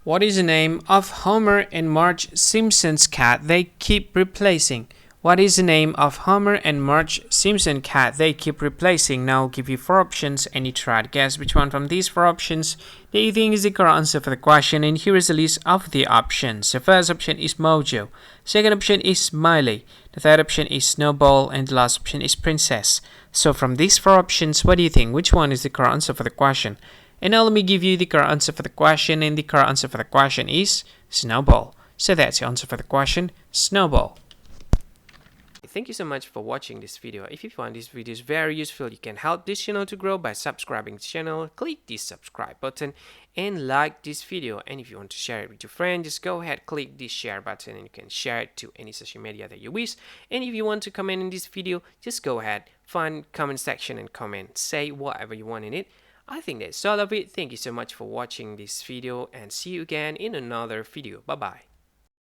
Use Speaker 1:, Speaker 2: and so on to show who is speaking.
Speaker 1: What is the name of Homer and Marge Simpson's cat they keep replacing? What is the name of Homer and Marge Simpson cat they keep replacing? Now I'll give you four options and you try to guess which one from these four options that you think is the correct answer for the question. And here is a list of the options. The first option is Mojo. Second option is Smiley. The third option is Snowball. And the last option is Princess. So from these four options, what do you think? Which one is the correct answer for the question? And now let me give you the correct answer for the question. And the correct answer for the question is Snowball. So that's your answer for the question, Snowball. Thank you so much for watching this video. If you find this video very useful, you can help this channel to grow by subscribing to the channel. Click the subscribe button and like this video. And if you want to share it with your friend, just go ahead, click the share button and you can share it to any social media that you wish. And if you want to comment in this video, just go ahead, find comment section and comment. Say whatever you want in it. I think that's all of it. Thank you so much for watching this video and see you again in another video. Bye bye.